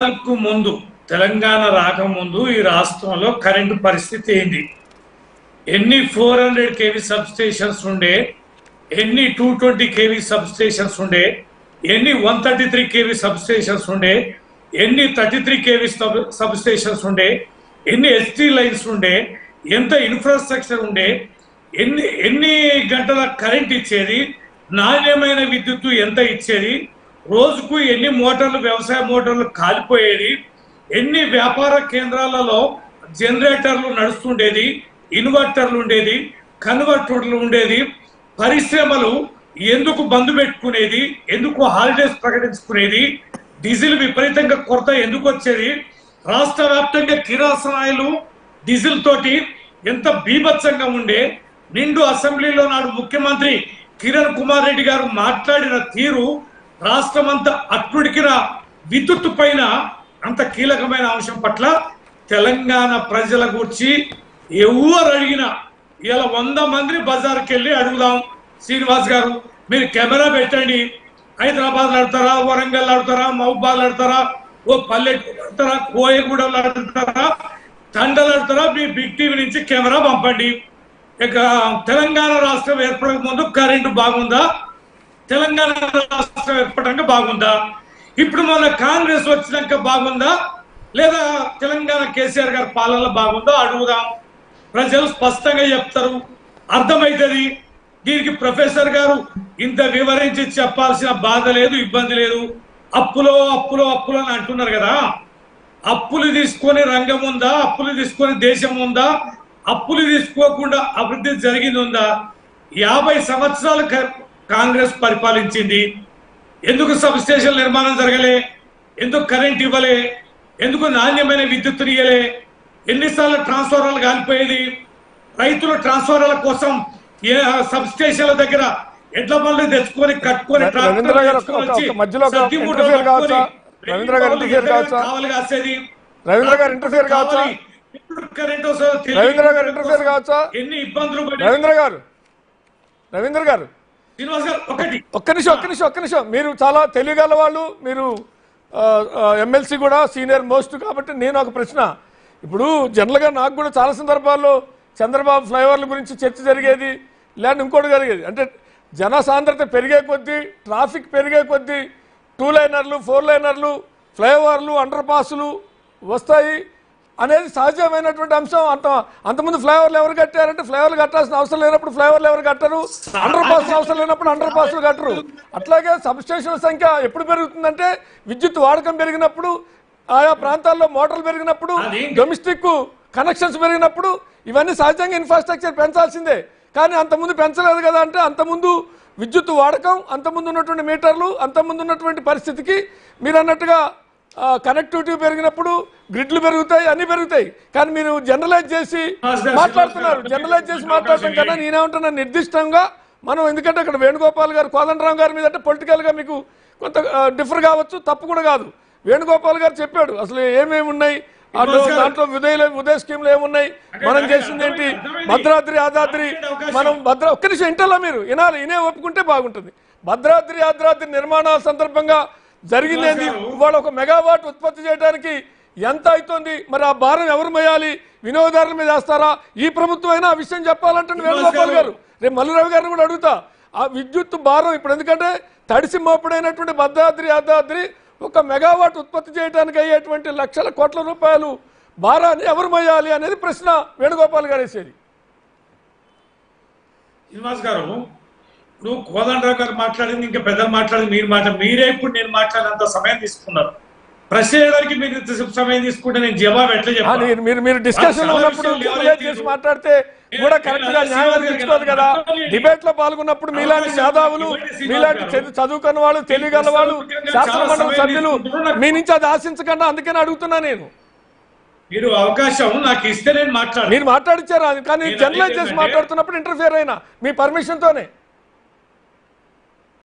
ముందు తెలంగాణ రాకముందు ఈ రాష్ట్రంలో కరెంటు పరిస్థితి ఏంది? ఎన్ని 400 kV సబ్ స్టేషన్స్ ఉండే, ఎన్ని 220 kV సబ్ స్టేషన్స్ ఉండే, ఎన్ని 133 kV సబ్ స్టేషన్స్ ఉండే, ఎన్ని 33 kV సబ్ స్టేషన్స్ ఉండే, ఎన్ని ఎస్టీ లైన్స్ ఉండే, ఎంత ఇన్ఫ్రాస్ట్రక్చర్ ఉండే, ఎన్ని గంటల కరెంట్ ఇచ్చేది, నాణ్యమైన విద్యుత్తు ఎంత ఇచ్చేది, రోజుకు ఎన్ని మోటార్లు వ్యవసాయ మోటార్లు కాలిపోయేది, ఎన్ని వ్యాపార కేంద్రాలలో జనరేటర్లు నడుస్తుండేది, ఇన్వర్టర్లు ఉండేది, కన్వర్టర్లు ఉండేది, పరిశ్రమలు ఎందుకు బంద్ పెట్టుకునేది, ఎందుకు హాలిడేస్ ప్రకటించుకునేది, డీజిల్ విపరీతంగా కొరత ఎందుకు వచ్చేది, రాష్ట్ర వ్యాప్తంగా కిరాసనాయిలు డీజిల్ తోటి ఎంత బీభత్సంగా ఉండే, నిండు అసెంబ్లీలో నాడు ముఖ్యమంత్రి కిరణ్ కుమార్ రెడ్డి గారు మాట్లాడిన తీరు రాష్ట్రమంతా అట్టుడికిన విద్యుత్ పైన అంత కీలకమైన అంశం పట్ల తెలంగాణ ప్రజల గురించి ఎవరు అడిగినా ఇలా 100 మంది బజార్కి వెళ్ళి అడుగుదాం, శ్రీనివాస్ గారు మీరు కెమెరా పెట్టండి, హైదరాబాద్ ఆడతారా, వరంగల్ ఆడతారా, మహబూబాద్ ఆడతారా, ఓ పల్లెటూరు ఆడతారా, కోయగూడలు ఆడతారా, తండలు ఆడతారా, మీ బిగ్ టీవీ నుంచి కెమెరా పంపండి. ఇక తెలంగాణ రాష్ట్రం ఏర్పడక ముందు కరెంటు బాగుందా, తెలంగాణ రాష్ట్రం ఏర్పడక బాగుందా, ఇప్పుడు మొన్న కాంగ్రెస్ వచ్చినాక బాగుందా, లేదా తెలంగాణ కేసీఆర్ గారి పాలన బాగుందో అడుగుదాం. ప్రజలు స్పష్టంగా చెప్తారు, అర్థమవుతుంది. దీనికి ప్రొఫెసర్ గారు ఇంత వివరించి చెప్పాల్సిన బాధ లేదు, ఇబ్బంది లేదు. అప్పులో అప్పులో అప్పులో అని అంటున్నారు కదా, అప్పులు తీసుకొని రంగం ఉందా, అప్పులు తీసుకొని దేశం ఉందా, అప్పులు తీసుకోకుండా అభివృద్ధి జరిగింది ఉందా? 50 సంవత్సరాలు కాంగ్రెస్ పరిపాలించింది. ఎందుకు సబ్ స్టేషన్ నిర్మాణం జరగలే, ఎందుకు కరెంట్ ఇవ్వలే, ఎందుకు నాణ్యమైన విద్యుత్తుని ఇవ్వలే, ఎన్నిసార్లు ట్రాన్స్ఫార్మర్లు కాలిపోయేది, రైతులు ట్రాన్స్ఫార్మర్ల కోసం సబ్ స్టేషన్ల దగ్గర ఎడ్ల బండ్లు తెచ్చుకొని కట్టుకొని ఎన్ని ఇబ్బందులు రవీంద్ర గారు ఒక్క నిమిషం మీరు చాలా తెలియగల వాళ్ళు, మీరు ఎమ్మెల్సీ కూడా సీనియర్ మోస్ట్ కాబట్టి నేను ఒక ప్రశ్న. ఇప్పుడు జనరల్గా నాకు కూడా చాలా సందర్భాల్లో చంద్రబాబు ఫ్లైఓవర్ల గురించి చర్చ జరిగేది, లేదంటే ఇంకోటి జరిగేది. అంటే జనసాంద్రత పెరిగే కొద్దీ, ట్రాఫిక్ పెరిగే కొద్దీ 2 లైనర్లు 4 లైనర్లు ఫ్లైఓవర్లు అండర్ పాసులు వస్తాయి అనేది సహజమైనటువంటి అంశం. అంతకుముందు ఫ్లైఓవర్లు ఎవరు కట్టారంటే ఫ్లైఓవర్లు కట్టాల్సిన అవసరం లేనప్పుడు ఫ్లైఓవర్లు ఎవరు కట్టరు, అండర్ పాసులు అవసరం లేనప్పుడు అండర్ పాసులు కట్టరు. అట్లాగే సబ్ స్టేషన్ల సంఖ్య ఎప్పుడు పెరుగుతుందంటే విద్యుత్ వాడకం పెరిగినప్పుడు, ఆయా ప్రాంతాల్లో మోటార్లు పెరిగినప్పుడు, డొమెస్టిక్ కనెక్షన్స్ పెరిగినప్పుడు ఇవన్నీ సహజంగా ఇన్ఫ్రాస్ట్రక్చర్ పెంచాల్సిందే. కానీ అంతకుముందు పెంచలేదు కదా. అంటే అంతకుముందు విద్యుత్ వాడకం, అంతకుముందు ఉన్నటువంటి మీటర్లు, అంతకుముందు ఉన్నటువంటి పరిస్థితికి మీరు అన్నట్టుగా కనెక్టివిటీ పెరిగినప్పుడు గ్రిడ్లు పెరుగుతాయి, అన్ని పెరుగుతాయి. కానీ మీరు జనరలైజ్ చేసి మాట్లాడుతున్నారు. జనరలైజ్ చేసి మాట్లాడటం కన్నా నేనేమంటున్నా, నిర్దిష్టంగా మనం, ఎందుకంటే అక్కడ వేణుగోపాల్ గారు, కోదండరాం గారి మీద అంటే పొలిటికల్గా మీకు కొంత డిఫర్ కావచ్చు, తప్పు కూడా కాదు. వేణుగోపాల్ గారు చెప్పాడు అసలు ఏమేమి ఉన్నాయి దాంట్లో, ఉదయ స్కీమ్లు ఏమున్నాయి, మనం చేసింది ఏంటి, భద్రాద్రి యాదాద్రి, మనం ఒక్క నిమిషం ఇంటర్లో మీరు వినాలి, ఇనే ఒప్పుకుంటే బాగుంటుంది. భద్రాద్రి యాదాద్రి నిర్మాణాల సందర్భంగా జరిగిందేంది, ఇవాళ 1 మెగావాట్ ఉత్పత్తి చేయడానికి ఎంత అవుతుంది, మరి ఆ భారం ఎవరు మోయాలి, వినియోగదారుల మీద వేస్తారా? ఈ ప్రభుత్వం అయినా ఆ విషయం చెప్పాలంటే వేణుగోపాల్ గారు, రేపు మల్లురావు గారిని కూడా అడుగుతా. ఆ విద్యుత్ భారం ఇప్పుడు, ఎందుకంటే తడిసి మోపుడైనటువంటి భద్రాద్రి యాదాద్రి 1 మెగావాట్ ఉత్పత్తి చేయడానికి అయ్యేటువంటి లక్షల కోట్ల రూపాయలు భారాన్ని ఎవరు మోయాలి అనేది ప్రశ్న వేణుగోపాల్ గారు వేసేది. శ్రీనివాస్ గారు, ఇప్పుడు కోదండరావు గారు మాట్లాడింది, ఇంకా పెద్దలు మాట్లాడింది, మీరే ఇప్పుడు నేను మాట్లాడినంత సమయం తీసుకున్నారు. ప్రశ్న చేయడానికి మీరు సమయం తీసుకుంటే నేను జవాబు ఎట్లా చెప్పాలి? మీరు డిస్కషన్ ఉన్నప్పుడు చేసి మాట్లాడితే కూడా కరెక్ట్ గా న్యాయం అనిపించుకోదు కదా. డిబేట్ లో పాల్గొన్నప్పుడు మీలాంటి మేధావులు, మీలాంటి చదువుకున్న వాళ్ళు, తెలియగల వాళ్ళు, శాసనమండలి సభ్యులు మీ నుంచి అది ఆశించకుండా, అందుకని అడుగుతున్నా నేను. మీరు అవకాశం నాకు ఇస్తే నేను మీరు మాట్లాడిచ్చారు, కానీ జనరలైజ్ చేసి మాట్లాడుతున్నప్పుడు ఇంటర్ఫియర్ అయినా మీ పర్మిషన్ తోనే.